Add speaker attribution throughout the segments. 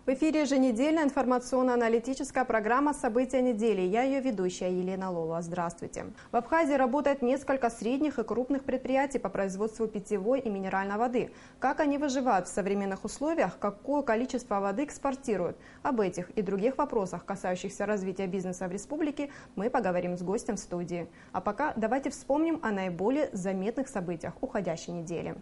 Speaker 1: В эфире еженедельная информационно-аналитическая программа «События недели». Я ее ведущая Елена Лолова. Здравствуйте. В Абхазии работает несколько средних и крупных предприятий по производству питьевой и минеральной воды. Как они выживают в современных условиях, какое количество воды экспортируют? Об этих и других вопросах, касающихся развития бизнеса в республике, мы поговорим с гостем в студии. А пока давайте вспомним о наиболее заметных событиях уходящей недели.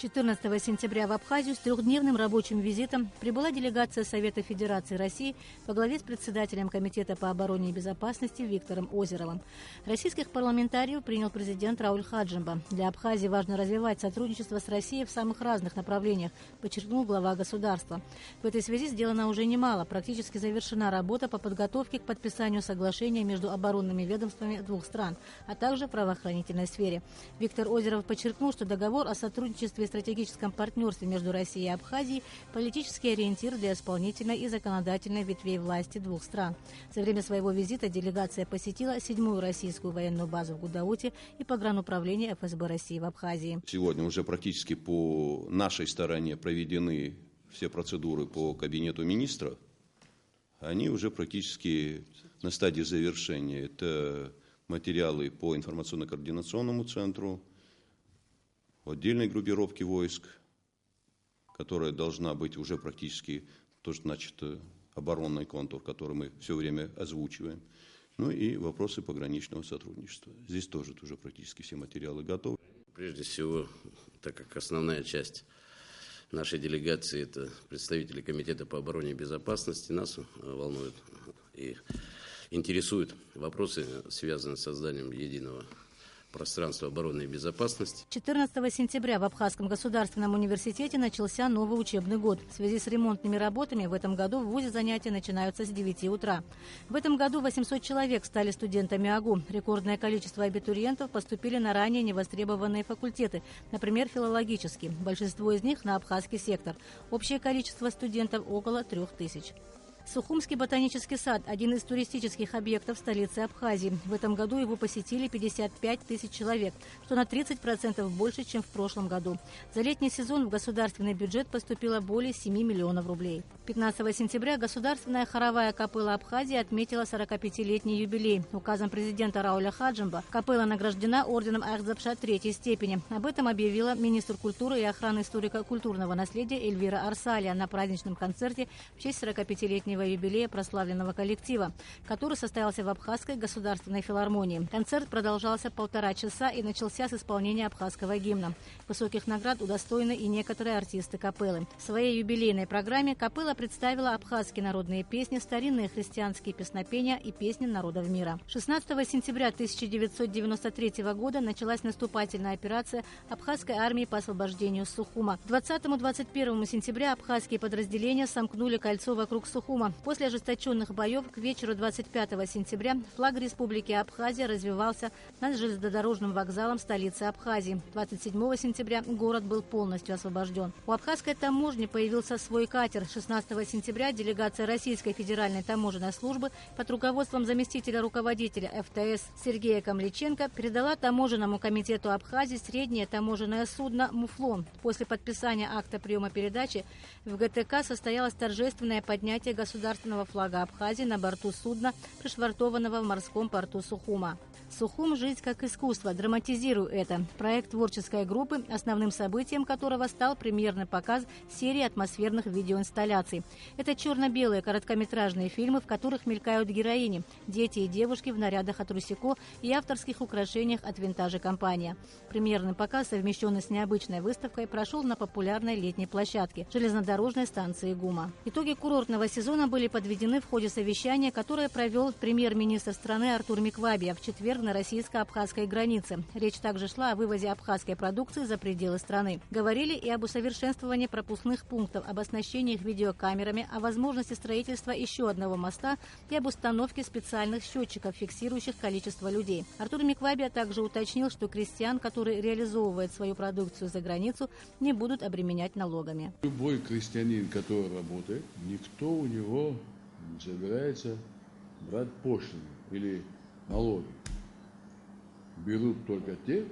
Speaker 2: 14 сентября в Абхазию с трехдневным рабочим визитом прибыла делегация Совета Федерации России во главе с председателем Комитета по обороне и безопасности Виктором Озеровым. Российских парламентариев принял президент Рауль Хаджимба. Для Абхазии важно развивать сотрудничество с Россией в самых разных направлениях, подчеркнул глава государства. В этой связи сделано уже немало. Практически завершена работа по подготовке к подписанию соглашения между оборонными ведомствами двух стран, а также в правоохранительной сфере. Виктор Озеров подчеркнул, что договор о сотрудничестве и стратегическом партнерстве между Россией и Абхазией – политический ориентир для исполнительной и законодательной ветвей власти двух стран. За время своего визита делегация посетила 7-ю российскую военную базу в Гудауте и погрануправление ФСБ России в Абхазии.
Speaker 3: Сегодня уже практически по нашей стороне проведены все процедуры по кабинету министров. Они уже практически на стадии завершения. Это материалы по информационно-координационному центру, отдельной группировки войск, которая должна быть уже практически, то, что значит оборонный контур, который мы все время озвучиваем. Ну и вопросы пограничного сотрудничества. Здесь тоже уже практически все материалы готовы.
Speaker 4: Прежде всего, так как основная часть нашей делегации – это представители Комитета по обороне и безопасности, нас волнуют и интересуют вопросы, связанные с созданием единого пространства обороны и безопасности.
Speaker 2: 14 сентября в Абхазском государственном университете начался новый учебный год. В связи с ремонтными работами в этом году в ВУЗе занятия начинаются с 9 утра. В этом году 800 человек стали студентами АГУ. Рекордное количество абитуриентов поступили на ранее невостребованные факультеты, например, филологический. Большинство из них на абхазский сектор. Общее количество студентов около 3000. Сухумский ботанический сад – один из туристических объектов столицы Абхазии. В этом году его посетили 55 тысяч человек, что на 30% больше, чем в прошлом году. За летний сезон в государственный бюджет поступило более 7 миллионов рублей. 15 сентября Государственная хоровая капелла Абхазии отметила 45-летний юбилей. Указом президента Рауля Хаджимба капелла награждена орденом Ахзапша 3-й степени. Об этом объявила министр культуры и охраны историко-культурного наследия Эльвира Арсалия на праздничном концерте в честь 45-летнего юбилея прославленного коллектива, который состоялся в Абхазской государственной филармонии. Концерт продолжался 1,5 часа и начался с исполнения абхазского гимна. Высоких наград удостоены и некоторые артисты капеллы. В своей юбилейной программе капелла представила абхазские народные песни, старинные христианские песнопения и песни народов мира. 16 сентября 1993 года началась наступательная операция абхазской армии по освобождению Сухума. 20-21 сентября абхазские подразделения сомкнули кольцо вокруг Сухума. После ожесточенных боев к вечеру 25 сентября флаг Республики Абхазия развивался над железнодорожным вокзалом столицы Абхазии. 27 сентября город был полностью освобожден. У абхазской таможни появился свой катер. 16 сентября делегация Российской федеральной таможенной службы под руководством заместителя руководителя ФТС Сергея Камличенко передала таможенному комитету Абхазии среднее таможенное судно «Муфлон». После подписания акта приема передачи в ГТК состоялось торжественное поднятие государственного флага Абхазии на борту судна, пришвартованного в морском порту Сухума. «Сухум. Жизнь как искусство. Драматизирую это». Проект творческой группы, основным событием которого стал премьерный показ серии атмосферных видеоинсталляций. Это черно-белые короткометражные фильмы, в которых мелькают героини, дети и девушки в нарядах от Русико и авторских украшениях от «Винтажи компания». Премьерный показ, совмещенный с необычной выставкой, прошел на популярной летней площадке железнодорожной станции ГУМа. Итоги курортного сезона были подведены в ходе совещания, которое провел премьер-министр страны Артур Миквабия в четверг на российско-абхазской границе. Речь также шла о вывозе абхазской продукции за пределы страны. Говорили и об усовершенствовании пропускных пунктов, об оснащении их видеокамерами, о возможности строительства еще одного моста и об установке специальных счетчиков, фиксирующих количество людей. Артур Миквабия также уточнил, что крестьян, которые реализовывают свою продукцию за границу, не будут обременять налогами.
Speaker 5: Любой крестьянин, который работает, никто у него не собирается брать пошлины или налоги. Берут только те,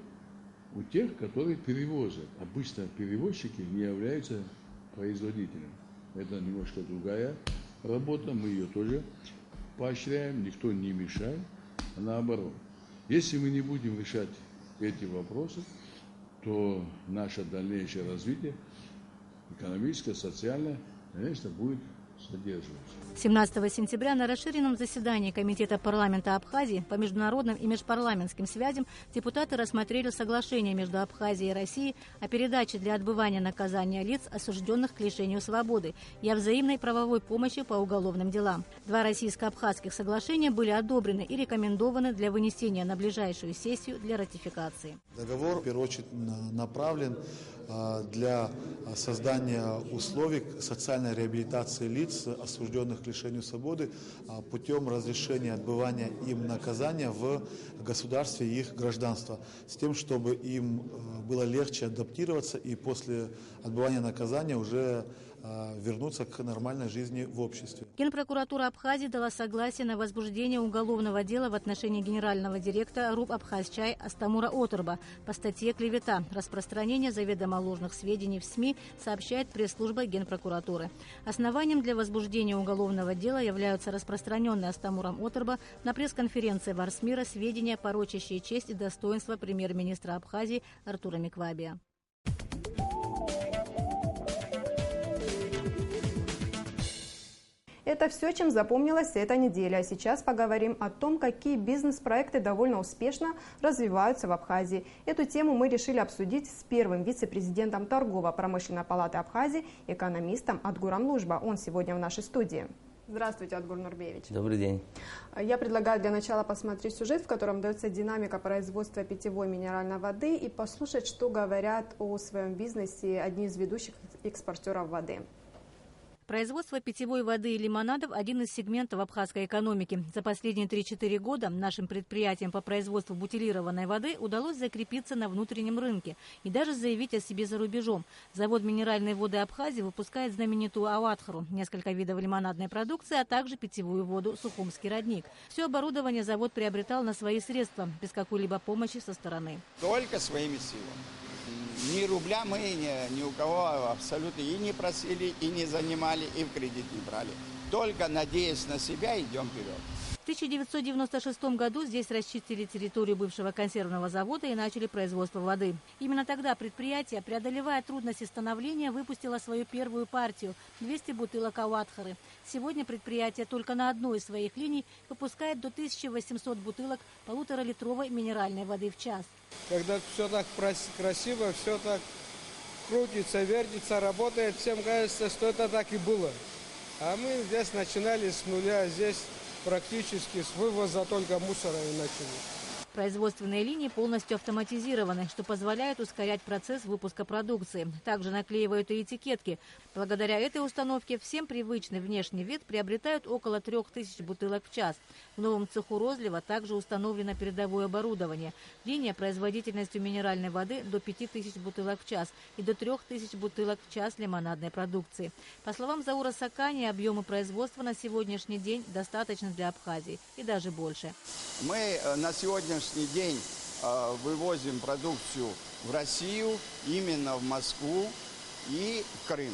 Speaker 5: у тех, которые перевозят. Обычно перевозчики не являются производителем. Это немножко другая работа, мы ее тоже поощряем, никто не мешает, а наоборот. Если мы не будем решать эти вопросы, то наше дальнейшее развитие, экономическое, социальное, конечно, будет содерживаться.
Speaker 2: 17 сентября на расширенном заседании Комитета парламента Абхазии по международным и межпарламентским связям депутаты рассмотрели соглашение между Абхазией и Россией о передаче для отбывания наказания лиц, осужденных к лишению свободы, и о взаимной правовой помощи по уголовным делам. 2 российско-абхазских соглашения были одобрены и рекомендованы для вынесения на ближайшую сессию для ратификации.
Speaker 6: Договор, в первую очередь, направлен для создания условий социальной реабилитации лиц, осужденных к лишению свободы, путем разрешения отбывания им наказания в государстве и их гражданства, с тем, чтобы им было легче адаптироваться и после отбывания наказания уже вернуться к нормальной жизни в обществе.
Speaker 2: Генпрокуратура Абхазии дала согласие на возбуждение уголовного дела в отношении генерального директора РУП «Абхазчай» Астамура Оторба по статье «Клевета. Распространение заведомо ложных сведений в СМИ», сообщает пресс-служба Генпрокуратуры. Основанием для возбуждения уголовного дела являются распространенные Астамуром Оторба на пресс-конференции Варсмира сведения, порочащие честь и достоинство премьер-министра Абхазии Артура Миквабия.
Speaker 1: Это все, чем запомнилась эта неделя. А сейчас поговорим о том, какие бизнес-проекты довольно успешно развиваются в Абхазии. Эту тему мы решили обсудить с первым вице-президентом Торгово-промышленной палаты Абхазии, экономистом Адгуром Лужба. Он сегодня в нашей студии. Здравствуйте, Адгур Нурбевич.
Speaker 7: Добрый день.
Speaker 1: Я предлагаю для начала посмотреть сюжет, в котором дается динамика производства питьевой минеральной воды, и послушать, что говорят о своем бизнесе одни из ведущих экспортеров воды.
Speaker 2: Производство питьевой воды и лимонадов – один из сегментов абхазской экономики. За последние 3-4 года нашим предприятиям по производству бутилированной воды удалось закрепиться на внутреннем рынке и даже заявить о себе за рубежом. Завод минеральной воды Абхазии выпускает знаменитую Ауатхару, несколько видов лимонадной продукции, а также питьевую воду Сухумский родник. Все оборудование завод приобретал на свои средства, без какой-либо помощи со стороны.
Speaker 8: Только своими силами. Ни рубля мы ни у кого абсолютно и не просили, и не занимали, и в кредит не брали. Только надеясь на себя, идем вперед.
Speaker 2: В 1996 году здесь расчистили территорию бывшего консервного завода и начали производство воды. Именно тогда предприятие, преодолевая трудности становления, выпустило свою первую партию – 200 бутылок Ауатхары. Сегодня предприятие только на одной из своих линий выпускает до 1800 бутылок 1,5-литровой минеральной воды в час.
Speaker 9: Когда все так красиво, все так крутится, вертится, работает, всем кажется, что это так и было. А мы здесь начинали с нуля, здесь практически с вывоза только мусора и начали.
Speaker 2: Производственные линии полностью автоматизированы, что позволяет ускорять процесс выпуска продукции. Также наклеивают и этикетки. Благодаря этой установке всем привычный внешний вид приобретают около 3000 бутылок в час. В новом цеху розлива также установлено передовое оборудование. Линия производительностью минеральной воды до 5000 бутылок в час и до 3000 бутылок в час лимонадной продукции. По словам Заура Сакани, объемы производства на сегодняшний день достаточно для Абхазии и даже больше.
Speaker 8: Мы на сегодняшний день вывозим продукцию в Россию, именно в Москву и в Крым.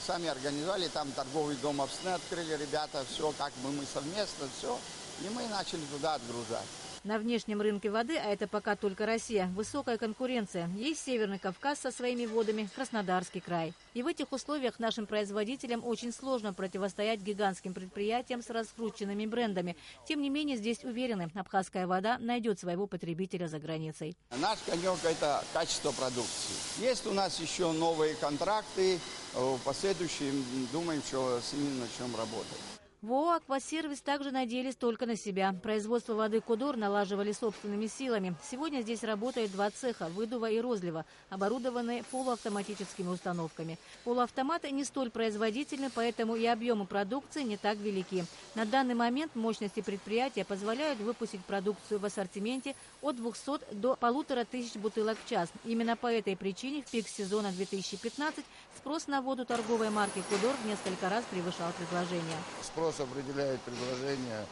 Speaker 8: Сами организовали, там торговый дом Абсны открыли, ребята, все, как бы мы совместно, все, и мы начали туда отгружать.
Speaker 2: На внешнем рынке воды, а это пока только Россия, высокая конкуренция. Есть Северный Кавказ со своими водами, Краснодарский край. И в этих условиях нашим производителям очень сложно противостоять гигантским предприятиям с раскрученными брендами. Тем не менее, здесь уверены, абхазская вода найдет своего потребителя за границей.
Speaker 8: Наш конек – это качество продукции. Есть у нас еще новые контракты, в последующем думаем, что с ними начнем работать.
Speaker 2: В ООО «Аквасервис» также надеялись только на себя. Производство воды «Кудор» налаживали собственными силами. Сегодня здесь работает 2 цеха – выдува и розлива, оборудованные полуавтоматическими установками. Полуавтоматы не столь производительны, поэтому и объемы продукции не так велики. На данный момент мощности предприятия позволяют выпустить продукцию в ассортименте от 200 до 1500 бутылок в час. Именно по этой причине в пик сезона 2015 спрос на воду торговой марки «Кудор» в несколько раз превышал предложение.
Speaker 10: Спрос определяет предложение.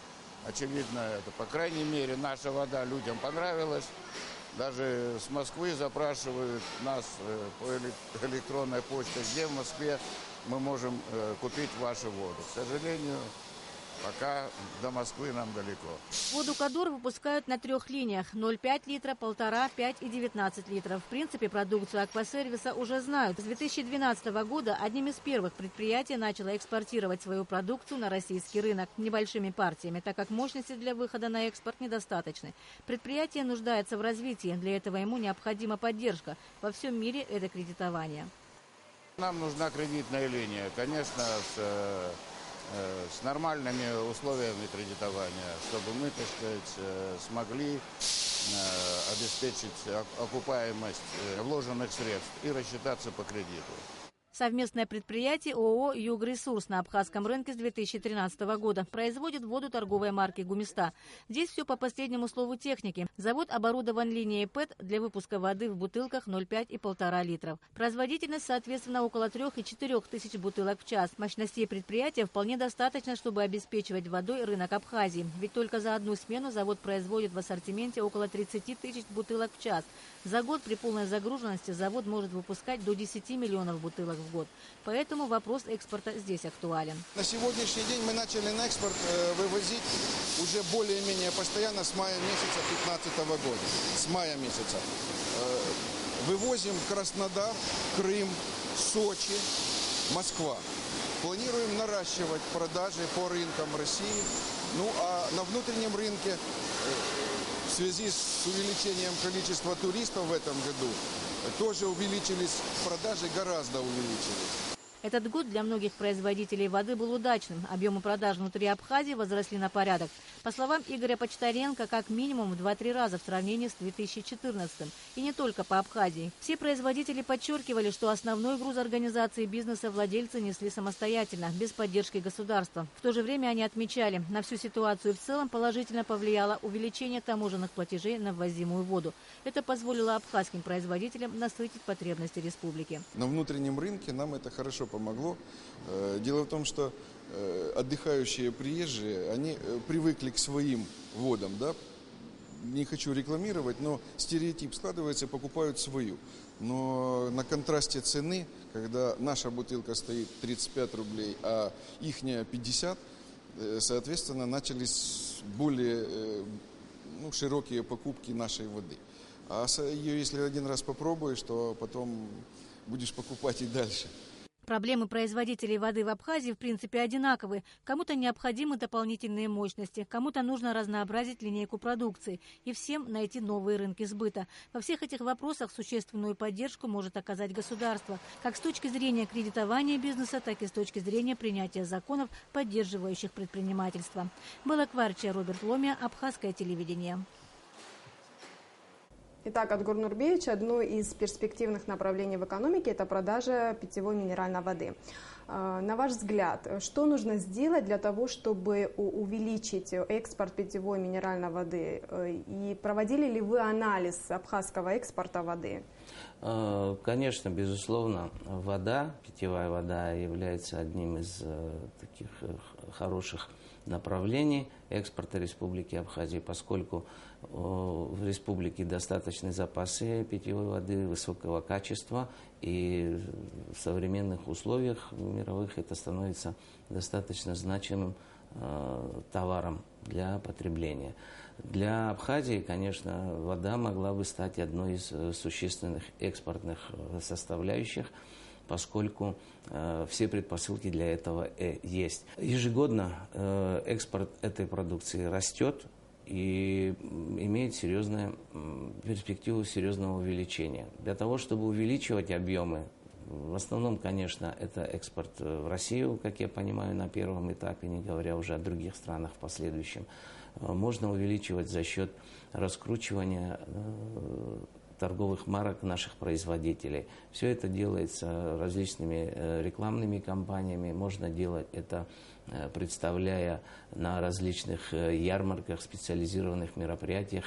Speaker 10: Очевидно, это, по крайней мере, наша вода людям понравилась.
Speaker 8: Даже с Москвы запрашивают нас по электронной почте, где в Москве мы можем купить вашу воду. К сожалению, пока до Москвы нам далеко.
Speaker 2: Воду Кадур выпускают на 3 линиях – 0,5 литра, 1,5, 5 и 19 литров. В принципе, продукцию аквасервиса уже знают. С 2012 года одним из первых предприятий начало экспортировать свою продукцию на российский рынок небольшими партиями, так как мощности для выхода на экспорт недостаточны. Предприятие нуждается в развитии. Для этого ему необходима поддержка. Во всем мире это кредитование.
Speaker 8: Нам нужна кредитная линия, конечно, с нормальными условиями кредитования, чтобы мы, так сказать, смогли обеспечить окупаемость вложенных средств и рассчитаться по кредиту.
Speaker 2: Совместное предприятие ООО «Югресурс» на абхазском рынке с 2013 года производит воду торговой марки «Гумиста». Здесь все по последнему слову техники. Завод оборудован линией ПЭТ для выпуска воды в бутылках 0,5 и 1,5 литров. Производительность, соответственно, около 3 и 4 тысяч бутылок в час. Мощностей предприятия вполне достаточно, чтобы обеспечивать водой рынок Абхазии. Ведь только за одну смену завод производит в ассортименте около 30 тысяч бутылок в час. За год при полной загруженности завод может выпускать до 10 миллионов бутылок в год. Поэтому вопрос экспорта здесь актуален.
Speaker 7: На сегодняшний день мы начали на экспорт вывозить уже более-менее постоянно с мая месяца 2015 года. С мая месяца. Вывозим Краснодар, Крым, Сочи, Москва. Планируем наращивать продажи по рынкам России. Ну а на внутреннем рынке в связи с увеличением количества туристов в этом году тоже увеличились продажи, гораздо увеличились.
Speaker 2: Этот год для многих производителей воды был удачным. Объемы продаж внутри Абхазии возросли на порядок. По словам Игоря Почтаренко, как минимум в 2-3 раза в сравнении с 2014. И не только по Абхазии. Все производители подчеркивали, что основной груз организации бизнеса владельцы несли самостоятельно, без поддержки государства. В то же время они отмечали, на всю ситуацию в целом положительно повлияло увеличение таможенных платежей на ввозимую воду. Это позволило абхазским производителям насытить потребности республики.
Speaker 7: На внутреннем рынке нам это хорошо помогло. Дело в том, что отдыхающие приезжие, они привыкли к своим водам, да? Не хочу рекламировать, но стереотип складывается, покупают свою. Но на контрасте цены, когда наша бутылка стоит 35 рублей, а ихняя 50, соответственно, начались более широкие покупки нашей воды. А ее, если один раз попробуешь, то потом будешь покупать и дальше.
Speaker 2: Проблемы производителей воды в Абхазии в принципе одинаковые. Кому-то необходимы дополнительные мощности, кому-то нужно разнообразить линейку продукции и всем найти новые рынки сбыта. Во всех этих вопросах существенную поддержку может оказать государство, как с точки зрения кредитования бизнеса, так и с точки зрения принятия законов, поддерживающих предпринимательство. Белла Кварча, Роберт Ломия, Абхазское телевидение.
Speaker 1: Итак, Адгур Нурбеевич, одно из перспективных направлений в экономике – это продажа питьевой минеральной воды. На ваш взгляд, что нужно сделать для того, чтобы увеличить экспорт питьевой минеральной воды? И проводили ли вы анализ абхазского экспорта воды?
Speaker 10: Конечно, безусловно, вода, питьевая вода является одним из таких хороших направлений экспорта Республики Абхазия, поскольку в республике достаточные запасы питьевой воды высокого качества, и в современных условиях мировых это становится достаточно значимым товаром для потребления. Для Абхазии, конечно, вода могла бы стать одной из существенных экспортных составляющих, поскольку все предпосылки для этого есть. Ежегодно экспорт этой продукции растет и имеет перспективу серьезного увеличения. Для того, чтобы увеличивать объемы, в основном, конечно, это экспорт в Россию, как я понимаю, на первом этапе, не говоря уже о других странах в последующем, можно увеличивать за счет раскручивания торговых марок наших производителей. Все это делается различными рекламными кампаниями. Можно делать это, представляя на различных ярмарках, специализированных мероприятиях,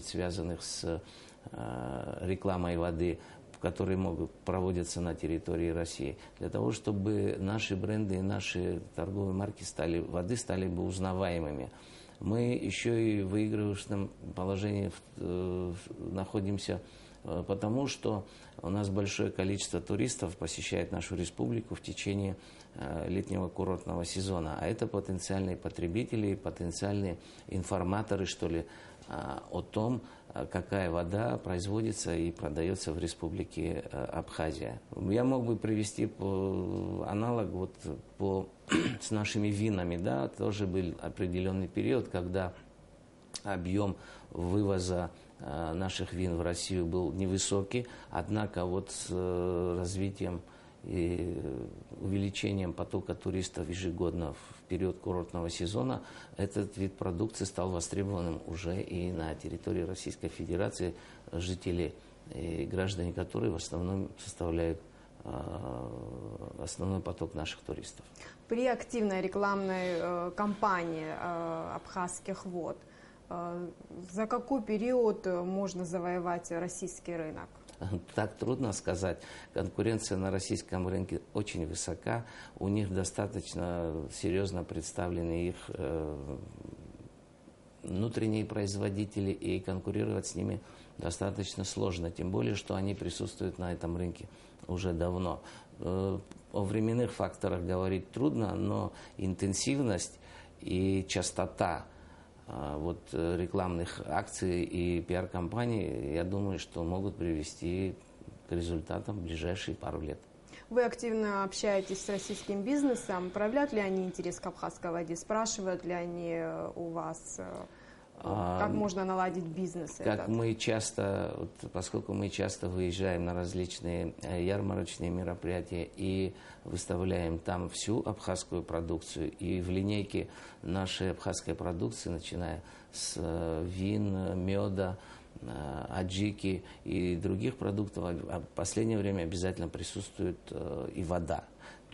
Speaker 10: связанных с рекламой воды, которые могут проводиться на территории России, для того, чтобы наши бренды и наши торговые марки воды стали бы узнаваемыми. Мы еще и в выигрышном положении находимся, потому что у нас большое количество туристов посещает нашу республику в течение летнего курортного сезона. А это потенциальные потребители, потенциальные информаторы, что ли, о том, какая вода производится и продается в республике Абхазия. Я мог бы привести аналог с нашими винами. Да, тоже был определенный период, когда объем вывоза наших вин в Россию был невысокий, однако с развитием и увеличением потока туристов ежегодно в период курортного сезона этот вид продукции стал востребованным уже и на территории Российской Федерации, жители и граждане которой в основном составляют основной поток наших туристов.
Speaker 1: При активной рекламной кампании абхазских вод за какой период можно завоевать российский рынок?
Speaker 10: Так трудно сказать. Конкуренция на российском рынке очень высока. У них достаточно серьезно представлены их внутренние производители, и конкурировать с ними достаточно сложно. Тем более, что они присутствуют на этом рынке уже давно. О временных факторах говорить трудно, но интенсивность и частота рекламных акций и пиар-компаний, я думаю, что могут привести к результатам в ближайшие пару лет.
Speaker 1: Вы активно общаетесь с российским бизнесом. Проявляют ли они интерес к абхазской воде? Спрашивают ли они у вас, как можно наладить бизнес?
Speaker 10: Поскольку мы часто выезжаем на различные ярмарочные мероприятия и выставляем там всю абхазскую продукцию, и в линейке нашей абхазской продукции, начиная с вин, меда, аджики и других продуктов, в последнее время обязательно присутствует и вода.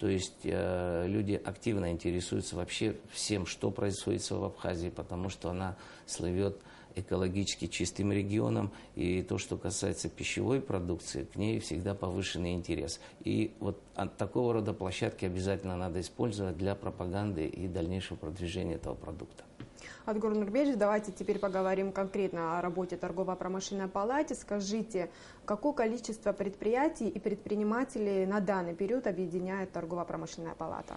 Speaker 10: То есть люди активно интересуются вообще всем, что происходит в Абхазии, потому что она слывет экологически чистым регионом, и то, что касается пищевой продукции, к ней всегда повышенный интерес. И от такого рода площадки обязательно надо использовать для пропаганды и дальнейшего продвижения этого продукта.
Speaker 1: Адгур Нурбеевич, давайте теперь поговорим конкретно о работе торгово-промышленной палаты. Скажите, какое количество предприятий и предпринимателей на данный период объединяет торгово-промышленная палата?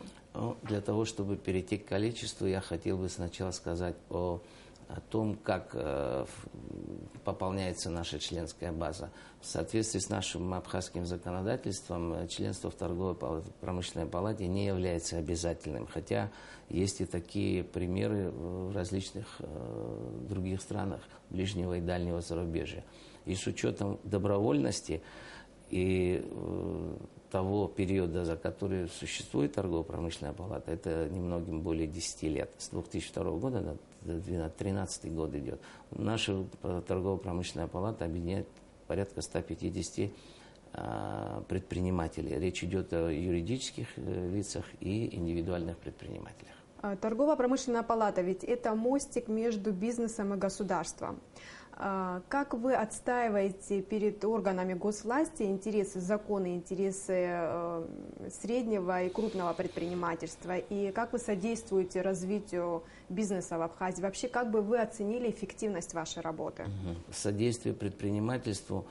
Speaker 10: Для того, чтобы перейти к количеству, я хотел бы сначала сказать о том, как пополняется наша членская база. В соответствии с нашим абхазским законодательством, членство в торгово-промышленной палате не является обязательным, хотя есть и такие примеры в различных других странах ближнего и дальнего зарубежья. И с учетом добровольности и того периода, за который существует торгово-промышленная палата, это немногим более 10 лет. С 2002 года до 2013 год идет. Наша торгово-промышленная палата объединяет порядка 150 предпринимателей. Речь идет о юридических лицах и индивидуальных предпринимателях.
Speaker 1: Торгово-промышленная палата, ведь это мостик между бизнесом и государством. Как вы отстаиваете перед органами госвласти интересы, законы, интересы среднего и крупного предпринимательства? И как вы содействуете развитию бизнеса в Абхазии? Вообще, как бы вы оценили эффективность вашей работы?
Speaker 10: Содействие предпринимательству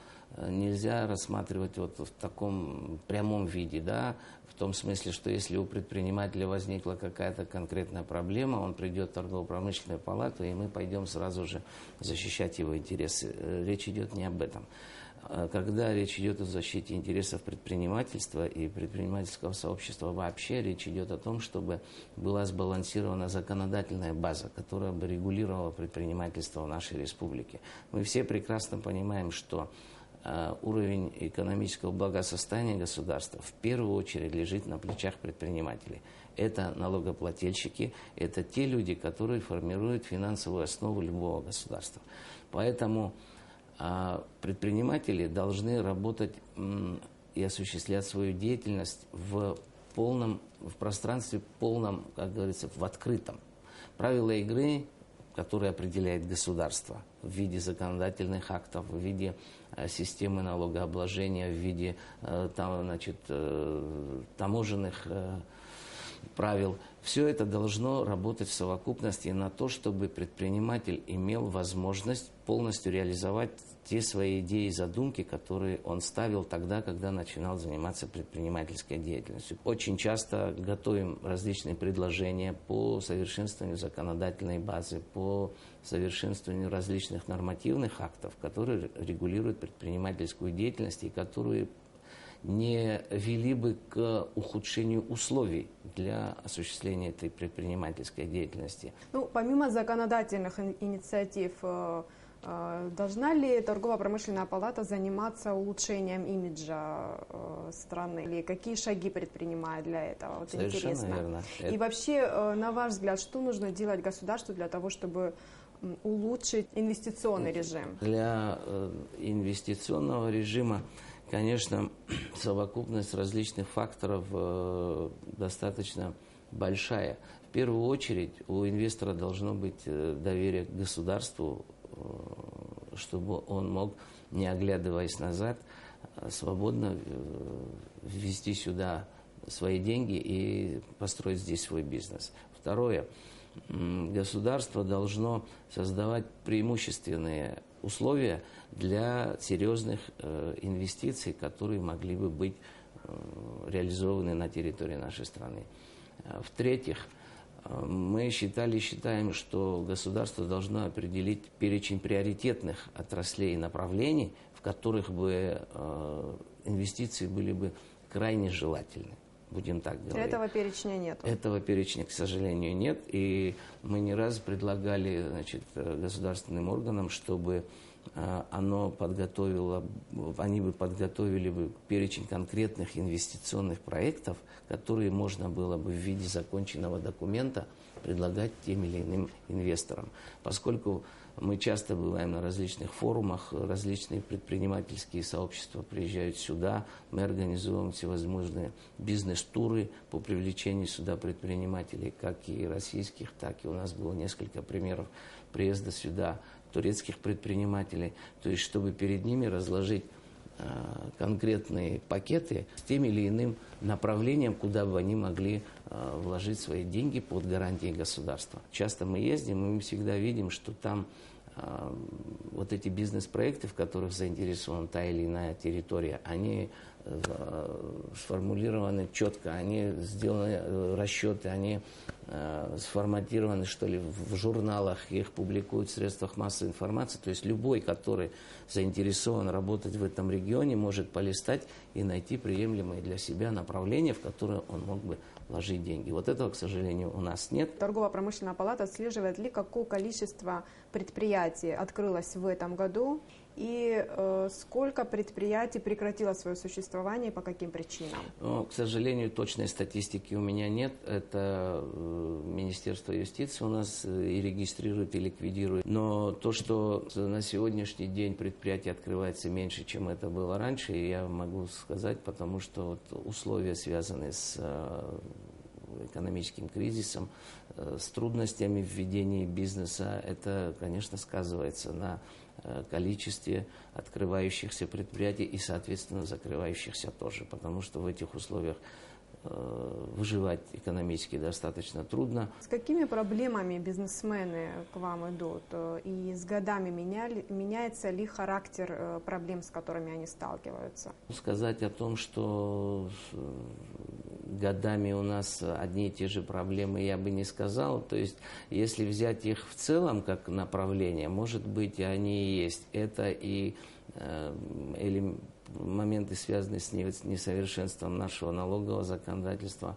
Speaker 10: нельзя рассматривать в таком прямом виде, да, в том смысле, что если у предпринимателя возникла какая-то конкретная проблема, он придет в торгово-промышленную палату, и мы пойдем сразу же защищать его интересы. Речь идет не об этом. Когда речь идет о защите интересов предпринимательства и предпринимательского сообщества вообще, речь идет о том, чтобы была сбалансирована законодательная база, которая бы регулировала предпринимательство в нашей республике. Мы все прекрасно понимаем, что уровень экономического благосостояния государства в первую очередь лежит на плечах предпринимателей. Это налогоплательщики, это те люди, которые формируют финансовую основу любого государства. Поэтому предприниматели должны работать и осуществлять свою деятельность в пространстве полном, как говорится, в открытом. Правила игры, которые определяет государство в виде законодательных актов, в виде системы налогообложения, в виде таможенных правил. Все это должно работать в совокупности на то, чтобы предприниматель имел возможность полностью реализовать те свои идеи и задумки, которые он ставил тогда, когда начинал заниматься предпринимательской деятельностью. Очень часто готовим различные предложения по совершенствованию законодательной базы, по совершенствованию различных нормативных актов, которые регулируют предпринимательскую деятельность и которые не вели бы к ухудшению условий для осуществления этой предпринимательской деятельности.
Speaker 1: Ну, помимо законодательных инициатив, должна ли торгово-промышленная палата заниматься улучшением имиджа страны? Или какие шаги предпринимает для этого? Вот
Speaker 10: совершенно
Speaker 1: интересно.
Speaker 10: Верно.
Speaker 1: И вообще, на ваш взгляд, что нужно делать государству для того, чтобы улучшить инвестиционный режим?
Speaker 10: Для инвестиционного режима, конечно, совокупность различных факторов достаточно большая. В первую очередь у инвестора должно быть доверие к государству, чтобы он мог, не оглядываясь назад, свободно ввести сюда свои деньги и построить здесь свой бизнес. Второе. Государство должно создавать преимущественные условия для серьезных инвестиций, которые могли бы быть реализованы на территории нашей страны. В-третьих, мы считаем, что государство должно определить перечень приоритетных отраслей и направлений, в которых бы инвестиции были бы крайне желательны. Будем так говорить.
Speaker 1: Этого перечня нет.
Speaker 10: Этого перечня, к сожалению, нет. И мы не раз предлагали, государственным органам, чтобы они бы подготовили бы перечень конкретных инвестиционных проектов, которые можно было бы в виде законченного документа предлагать тем или иным инвесторам. Поскольку мы часто бываем на различных форумах, различные предпринимательские сообщества приезжают сюда, мы организуем всевозможные бизнес-туры по привлечению сюда предпринимателей, как и российских, так и у нас было несколько примеров приезда сюда турецких предпринимателей, то есть чтобы перед ними разложить конкретные пакеты с тем или иным направлением, куда бы они могли вложить свои деньги под гарантией государства. Часто мы ездим, и мы всегда видим, что там вот эти бизнес-проекты, в которых заинтересована та или иная территория, они сформулированы четко, они сделаны расчеты, они сформатированы, что ли, в журналах, их публикуют в средствах массовой информации. То есть любой, который заинтересован работать в этом регионе, может полистать и найти приемлемые для себя направления, в которые он мог бы вложить деньги. Вот этого, к сожалению, у нас нет.
Speaker 1: Торгово-промышленная палата отслеживает ли, какое количество предприятий открылось в этом году и сколько предприятий прекратило свое существование и по каким причинам?
Speaker 10: Но, к сожалению, точной статистики у меня нет. Это Министерство юстиции у нас и регистрирует, и ликвидирует. Но то, что на сегодняшний день предприятий открывается меньше, чем это было раньше, я могу сказать, потому что вот условия, связанные с экономическим кризисом, с трудностями в ведении бизнеса, это, конечно, сказывается на количестве открывающихся предприятий и, соответственно, закрывающихся тоже, потому что в этих условиях выживать экономически достаточно трудно.
Speaker 1: С какими проблемами бизнесмены к вам идут? И с годами меняется ли характер проблем, с которыми они сталкиваются?
Speaker 10: Сказать о том, что годами у нас одни и те же проблемы, я бы не сказал. То есть, если взять их в целом как направление, может быть, и они и есть. Это и моменты, связанные с несовершенством нашего налогового законодательства,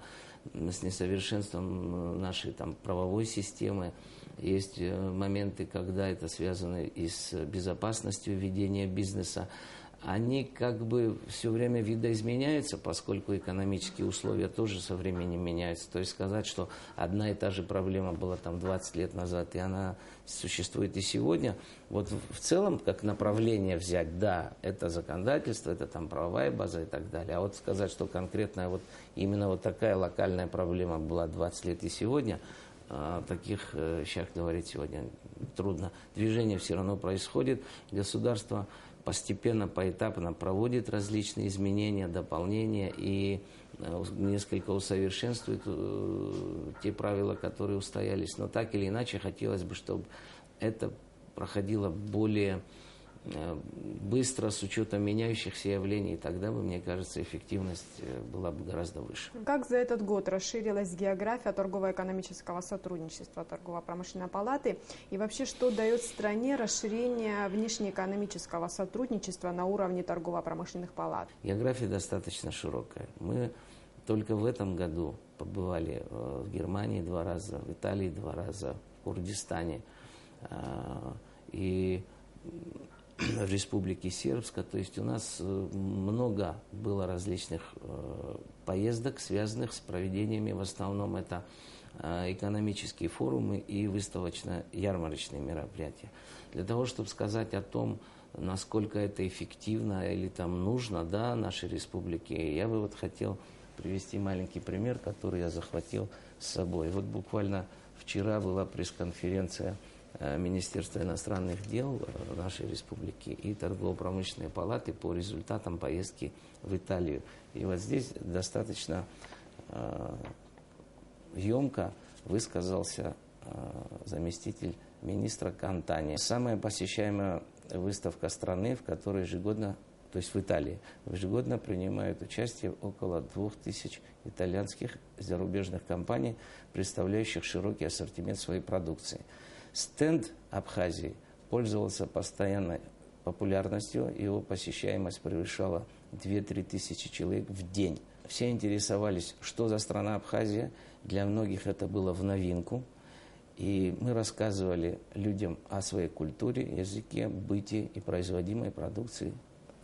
Speaker 10: с несовершенством нашей правовой системы. Есть моменты, когда это связано и с безопасностью ведения бизнеса. Они как бы все время видоизменяются, поскольку экономические условия тоже со временем меняются. То есть сказать, что одна и та же проблема была 20 лет назад, и она существует и сегодня. Вот в целом, как направление взять, да, это законодательство, это правовая база и так далее. А вот сказать, что конкретно именно такая локальная проблема была 20 лет и сегодня, таких вещах говорить сегодня трудно. Движение все равно происходит. Государство постепенно, поэтапно проводит различные изменения, дополнения и несколько усовершенствует те правила, которые устоялись. Но так или иначе хотелось бы, чтобы это проходило более быстро, с учетом меняющихся явлений, тогда бы, мне кажется, эффективность была бы гораздо выше.
Speaker 1: Как за этот год расширилась география торгово-экономического сотрудничества Торгово-промышленной палаты? И вообще, что дает стране расширение внешнеэкономического сотрудничества на уровне торгово-промышленных палат?
Speaker 10: География достаточно широкая. Мы только в этом году побывали в Германии 2 раза, в Италии 2 раза, в Курдистане и в Республике Сербска. То есть у нас много было различных поездок, связанных с проведениями. В основном это экономические форумы и выставочно-ярмарочные мероприятия. Для того, чтобы сказать о том, насколько это эффективно или там нужно, да, нашей республике, я бы вот хотел привести маленький пример, который я захватил с собой. Вот буквально вчера была пресс-конференция Министерства иностранных дел нашей республики и торгово-промышленной палаты по результатам поездки в Италию. И вот здесь достаточно емко высказался заместитель министра Кантани. Самая посещаемая выставка страны, в которой ежегодно, то есть в Италии, ежегодно принимают участие около 2000 итальянских зарубежных компаний, представляющих широкий ассортимент своей продукции. Стенд Абхазии пользовался постоянной популярностью, его посещаемость превышала 2-3 тысячи человек в день. Все интересовались, что за страна Абхазия, для многих это было в новинку. И мы рассказывали людям о своей культуре, языке, быте и производимой продукции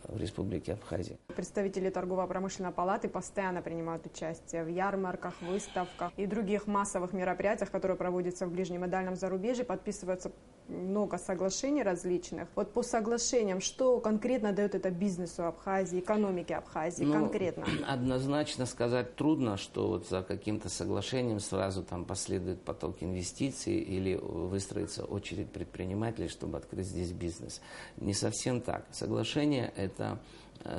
Speaker 10: в Республике Абхазия.
Speaker 1: Представители торгово-промышленной палаты постоянно принимают участие в ярмарках, выставках и других массовых мероприятиях, которые проводятся в ближнем и дальнем зарубежье. Подписываются много соглашений различных. Вот по соглашениям, что конкретно дает это бизнесу Абхазии, экономике Абхазии конкретно?
Speaker 10: Однозначно сказать трудно, что вот за каким-то соглашением сразу там последует поток инвестиций или выстроится очередь предпринимателей, чтобы открыть здесь бизнес. Не совсем так. Соглашение – это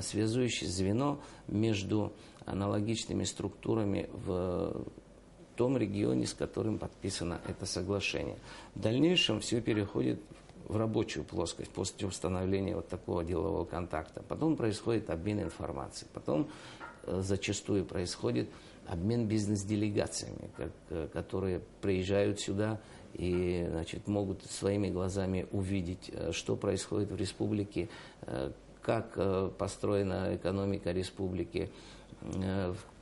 Speaker 10: связующее звено между аналогичными структурами в том регионе, с которым подписано это соглашение. В дальнейшем все переходит в рабочую плоскость после установления вот такого делового контакта. Потом происходит обмен информацией. Потом зачастую происходит обмен бизнес-делегациями, которые приезжают сюда и, значит, могут своими глазами увидеть, что происходит в республике, как построена экономика республики,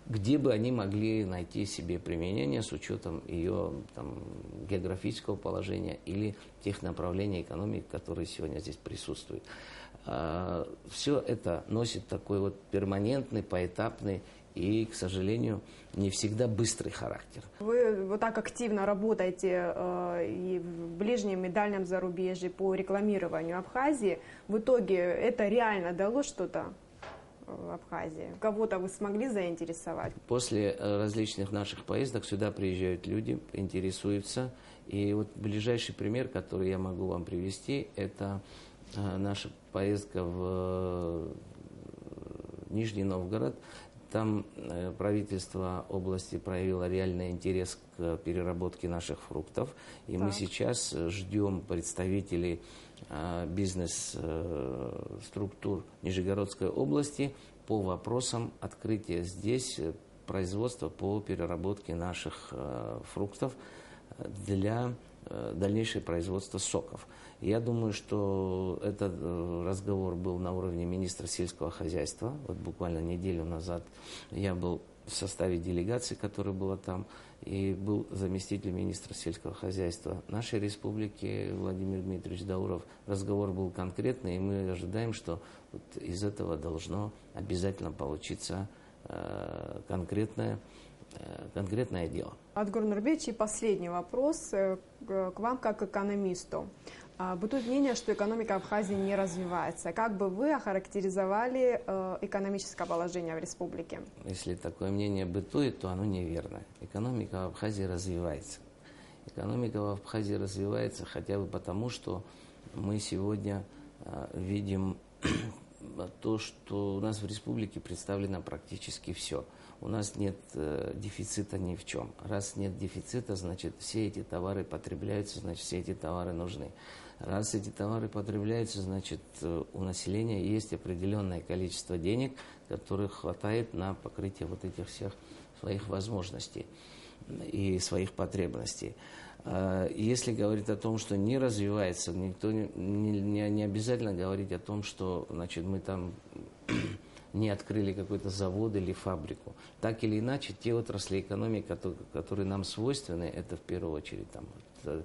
Speaker 10: где бы они могли найти себе применение с учетом ее там, географического положения или тех направлений экономики, которые сегодня здесь присутствуют. Все это носит такой вот перманентный, поэтапный и, к сожалению, не всегда быстрый характер.
Speaker 1: Вы вот так активно работаете и в ближнем и дальнем зарубежье по рекламированию Абхазии. В итоге это реально дало что-то в Абхазии? Кого-то вы смогли заинтересовать?
Speaker 10: После различных наших поездок сюда приезжают люди, интересуются. И вот ближайший пример, который я могу вам привести, это наша поездка в Нижний Новгород. Там правительство области проявило реальный интерес к переработке наших фруктов. И мы сейчас ждем представителей бизнес-структур Нижегородской области по вопросам открытия здесь производства по переработке наших фруктов для дальнейшего производства соков. Я думаю, что этот разговор был на уровне министра сельского хозяйства. Вот буквально неделю назад я был в составе делегации, которая была там, и был заместитель министра сельского хозяйства нашей республики Владимир Дмитриевич Дауров. Разговор был конкретный, и мы ожидаем, что вот из этого должно обязательно получиться конкретное дело.
Speaker 1: Адгур Нурбеевич, и последний вопрос к вам как экономисту. Бытует мнение, что экономика Абхазии не развивается. Как бы вы охарактеризовали экономическое положение в республике?
Speaker 10: Если такое мнение бытует, то оно неверно. Экономика в Абхазии развивается. Экономика в Абхазии развивается хотя бы потому, что мы сегодня видим то, что у нас в республике представлено практически все. У нас нет дефицита ни в чем. Раз нет дефицита, значит, все эти товары потребляются, значит, все эти товары нужны. Раз эти товары потребляются, значит, у населения есть определенное количество денег, которых хватает на покрытие вот этих всех своих возможностей и своих потребностей. Если говорить о том, что не развивается, никто не обязательно говорить о том, что, значит, мы там не открыли какой-то завод или фабрику. Так или иначе, те отрасли экономики, которые нам свойственны, это в первую очередь там,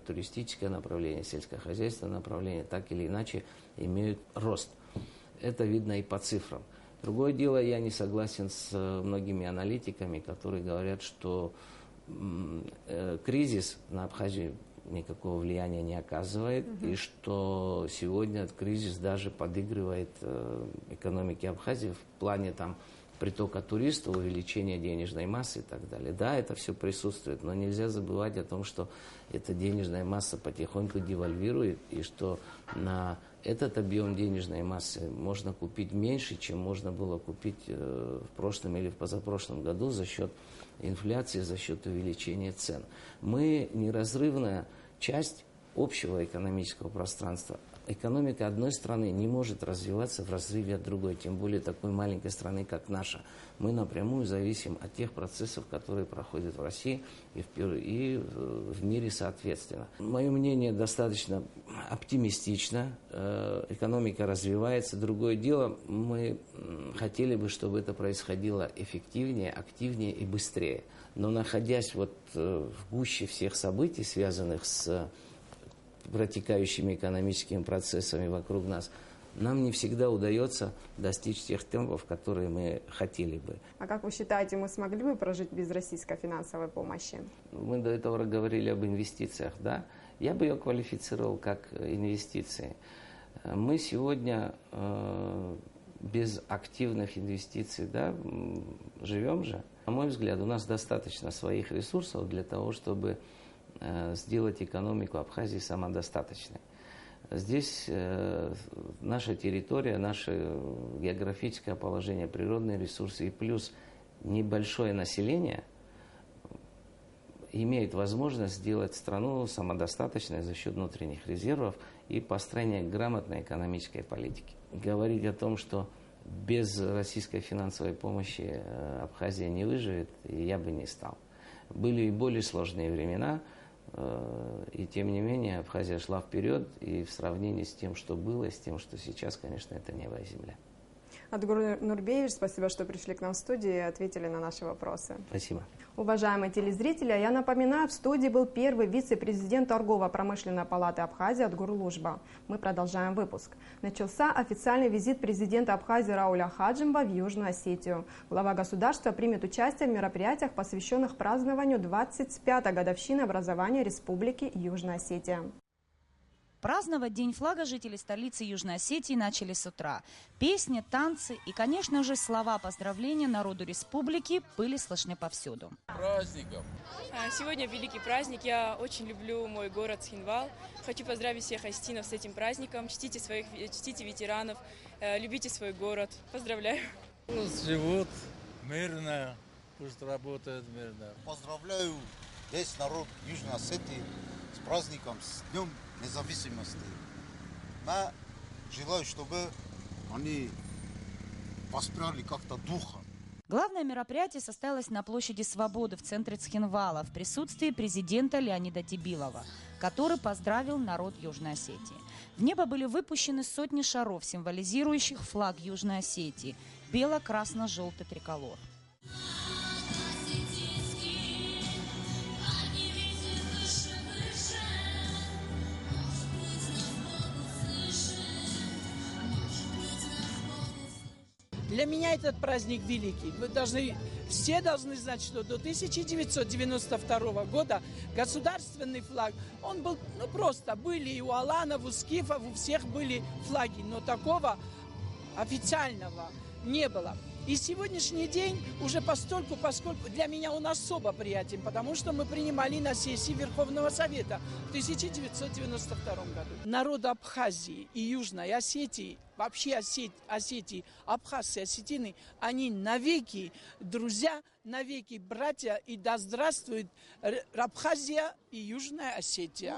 Speaker 10: туристическое направление, сельскохозяйственное направление, так или иначе имеют рост. Это видно и по цифрам. Другое дело, я не согласен с многими аналитиками, которые говорят, что кризис на Абхазию никакого влияния не оказывает, и что сегодня этот кризис даже подыгрывает экономике Абхазии в плане там, притока туристов, увеличения денежной массы и так далее. Да, это все присутствует, но нельзя забывать о том, что эта денежная масса потихоньку девальвирует, и что на этот объем денежной массы можно купить меньше, чем можно было купить в прошлом или в позапрошлом году за счет инфляции, за счет увеличения цен. Мы неразрывная часть общего экономического пространства. Экономика одной страны не может развиваться в разрыве от другой, тем более такой маленькой страны, как наша. Мы напрямую зависим от тех процессов, которые проходят в России и в мире соответственно. Мое мнение достаточно оптимистично. Экономика развивается. Другое дело, мы хотели бы, чтобы это происходило эффективнее, активнее и быстрее. Но находясь вот в гуще всех событий, связанных с протекающими экономическими процессами вокруг нас, нам не всегда удается достичь тех темпов, которые мы хотели бы.
Speaker 1: А как вы считаете, мы смогли бы прожить без российской финансовой помощи?
Speaker 10: Мы до этого говорили об инвестициях, да? Я бы ее квалифицировал как инвестиции. Мы сегодня без активных инвестиций, да, живем же. На мой взгляд, у нас достаточно своих ресурсов для того, чтобы сделать экономику Абхазии самодостаточной. Здесь наша территория, наше географическое положение, природные ресурсы и плюс небольшое население имеют возможность сделать страну самодостаточной за счет внутренних резервов и построения грамотной экономической политики. Говорить о том, что без российской финансовой помощи Абхазия не выживет, я бы не стал. Были и более сложные времена, и тем не менее Абхазия шла вперед, и в сравнении с тем, что было, и с тем, что сейчас, конечно, это небо и земля.
Speaker 1: Адгур Нурбеевич, спасибо, что пришли к нам в студию и ответили на наши вопросы.
Speaker 10: Спасибо.
Speaker 1: Уважаемые телезрители, я напоминаю, в студии был первый вице-президент Торгово-промышленной палаты Абхазии Адгур Лужба. Мы продолжаем выпуск. Начался официальный визит президента Абхазии Рауля Хаджимова в Южную Осетию. Глава государства примет участие в мероприятиях, посвященных празднованию 25-й годовщины образования Республики Южная Осетия.
Speaker 11: Праздновать День флага жители столицы Южной Осетии начали с утра. Песни, танцы и, конечно же, слова поздравления народу республики были слышны повсюду.
Speaker 12: Праздником! Сегодня великий праздник. Я очень люблю мой город Цхинвал. Хочу поздравить всех осетинов с этим праздником. Чтите ветеранов, любите свой город. Поздравляю!
Speaker 13: Пусть живут мирно, пусть работают мирно.
Speaker 14: Поздравляю весь народ Южной Осетии с праздником, с Днем независимости. Я желаю, чтобы они воспряли как-то духа.
Speaker 11: Главное мероприятие состоялось на площади Свободы в центре Цхинвала в присутствии президента Леонида Тибилова, который поздравил народ Южной Осетии. В небо были выпущены сотни шаров, символизирующих флаг Южной Осетии – бело-красно-желтый триколор.
Speaker 15: Для меня этот праздник великий. Все должны знать, что до 1992 года государственный флаг, он был, просто были и у аланов, у скифов, у всех были флаги, но такого официального не было. И сегодняшний день уже поскольку для меня он особо приятен, потому что мы принимали на сессии Верховного Совета в 1992 году. Народ Абхазии и Южной Осетии, вообще Осетии, Абхазии, Осетины, они навеки друзья, навеки братья, и да здравствует Абхазия и Южная Осетия.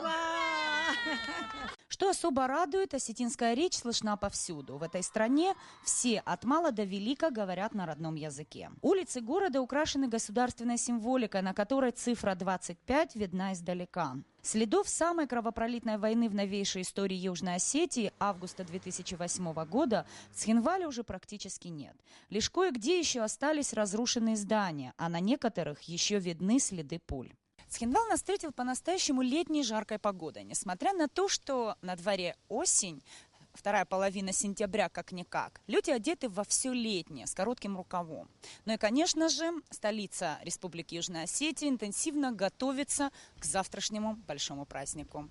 Speaker 11: Что особо радует, осетинская речь слышна повсюду. В этой стране все от мала до велика говорят на родном языке. Улицы города украшены государственной символикой, на которой цифра 25 видна издалека. Следов самой кровопролитной войны в новейшей истории Южной Осетии августа 2008 года в Цхинвале уже практически нет. Лишь кое-где еще остались разрушенные здания, а на некоторых еще видны следы пуль. Цхинвал нас встретил по-настоящему летней жаркой погодой. Несмотря на то, что на дворе осень, вторая половина сентября как-никак, люди одеты во все летнее, с коротким рукавом. Ну и, конечно же, столица Республики Южная Осетия интенсивно готовится к завтрашнему большому празднику.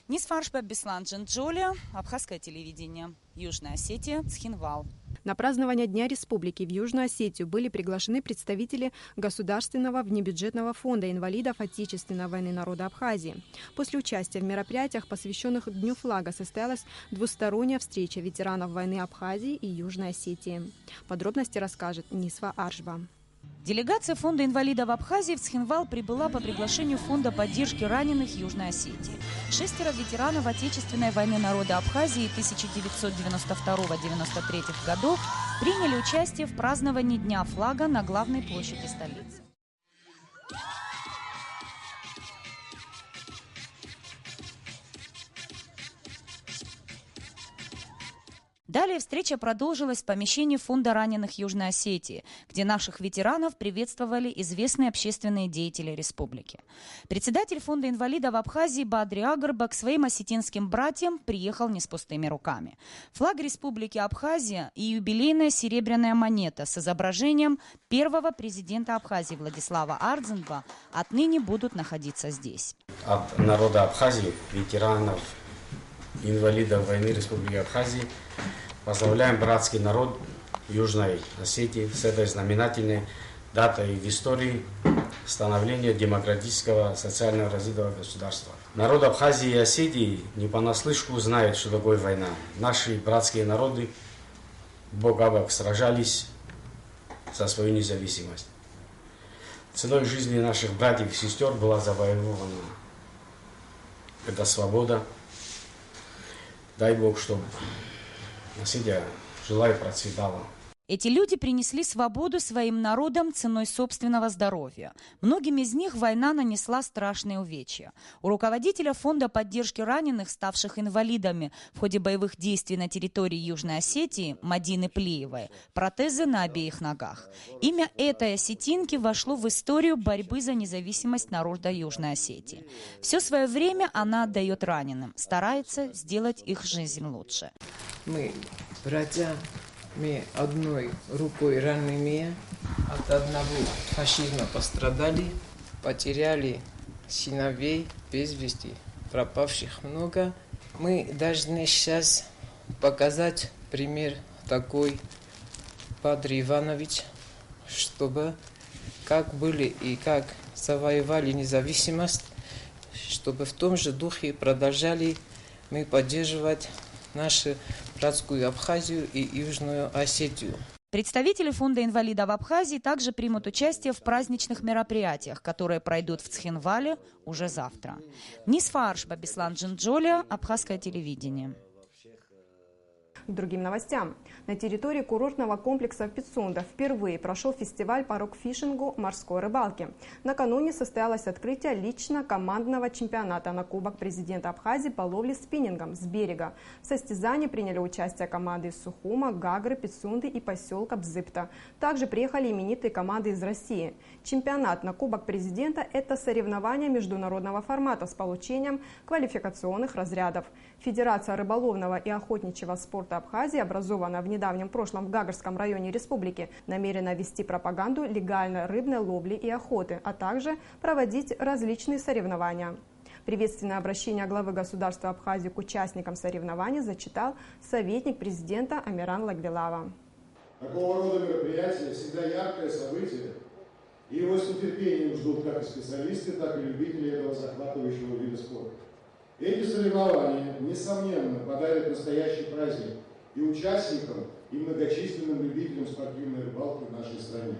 Speaker 11: Нисфаршба Беслан Джинджоли, Абхазское телевидение, Южная Осетия, Цхинвал.
Speaker 1: На празднование Дня Республики в Южную Осетию были приглашены представители Государственного внебюджетного фонда инвалидов Отечественной войны народа Абхазии. После участия в мероприятиях, посвященных Дню флага, состоялась двусторонняя встреча ветеранов войны Абхазии и Южной Осетии. Подробности расскажет Нисва Аршба.
Speaker 11: Делегация Фонда инвалидов Абхазии в Цхинвал прибыла по приглашению Фонда поддержки раненых Южной Осетии. 6 ветеранов Отечественной войны народа Абхазии 1992-1993 годов приняли участие в праздновании Дня флага на главной площади столицы. Далее встреча продолжилась в помещении Фонда раненых Южной Осетии, где наших ветеранов приветствовали известные общественные деятели республики. Председатель Фонда инвалидов Абхазии Бадри Агарба к своим осетинским братьям приехал не с пустыми руками. Флаг Республики Абхазия и юбилейная серебряная монета с изображением первого президента Абхазии Владислава Ардзенба отныне будут находиться здесь.
Speaker 16: От народа Абхазии, ветеранов, инвалидов войны Республики Абхазии, поздравляем братский народ Южной Осетии с этой знаменательной датой в истории становления демократического социально развитого государства. Народ Абхазии и Осетии не понаслышку знает, что такое война. Наши братские народы бок о бок сражались за свою независимость. Ценой жизни наших братьев и сестер была завоевана эта свобода. Дай Бог, чтобы Осетия жила и процветала.
Speaker 11: Эти люди принесли свободу своим народам ценой собственного здоровья. Многим из них война нанесла страшные увечья. У руководителя Фонда поддержки раненых, ставших инвалидами в ходе боевых действий на территории Южной Осетии, Мадины Плеевой, протезы на обеих ногах. Имя этой осетинки вошло в историю борьбы за независимость народа Южной Осетии. Все свое время она отдает раненым, старается сделать их жизнь лучше.
Speaker 17: Мы, братья, мы одной рукой раненые, от одного фашизма пострадали, потеряли сыновей без вести, пропавших много. Мы должны сейчас показать пример такой, Бадри Иванович, чтобы как были и как завоевали независимость, чтобы в том же духе продолжали мы поддерживать нашу братскую Абхазию и Южную Осетию.
Speaker 11: Представители Фонда инвалидов Абхазии также примут участие в праздничных мероприятиях, которые пройдут в Цхинвале уже завтра. Нисфа Аршба Беслан Джинджоли, Абхазское телевидение.
Speaker 1: К другим новостям. На территории курортного комплекса Пицунда впервые прошел фестиваль по рок-фишингу морской рыбалки. Накануне состоялось открытие лично-командного чемпионата на Кубок президента Абхазии по ловле спиннингом с берега. В состязании приняли участие команды из Сухума, Гагры, Пицунды и поселка Бзыпта. Также приехали именитые команды из России. Чемпионат на Кубок президента – это соревнование международного формата с получением квалификационных разрядов. Федерация рыболовного и охотничьего спорта Абхазии, образованная в недавнем прошлом в Гагарском районе республики, намерена вести пропаганду легальной рыбной ловли и охоты, а также проводить различные соревнования. Приветственное обращение главы государства Абхазии к участникам соревнований зачитал советник президента Амиран Лагвилава.
Speaker 18: Такого рода мероприятия всегда яркое событие, и его с нетерпением ждут как и специалисты, так и любители этого захватывающего вида спорта. Эти соревнования, несомненно, подарят настоящий праздник и участникам, и многочисленным любителям спортивной рыбалки в нашей стране.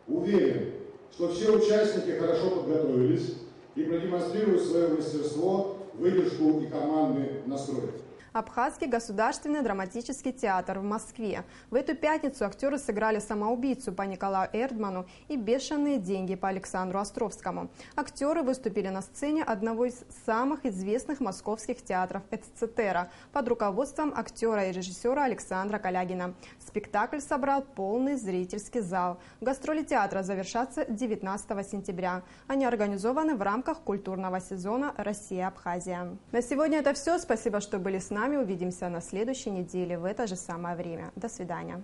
Speaker 18: Уверен, что все участники хорошо подготовились и продемонстрируют свое мастерство, выдержку и командный настрой.
Speaker 1: Абхазский государственный драматический театр в Москве. В эту пятницу актеры сыграли «Самоубийцу» по Николаю Эрдману и «Бешеные деньги» по Александру Островскому. Актеры выступили на сцене одного из самых известных московских театров «Эцетера» под руководством актера и режиссера Александра Калягина. Спектакль собрал полный зрительский зал. Гастроли театра завершатся 19 сентября. Они организованы в рамках культурного сезона «Россия-Абхазия». На сегодня это все. Спасибо, что были с нами. Увидимся на следующей неделе в это же самое время. До свидания.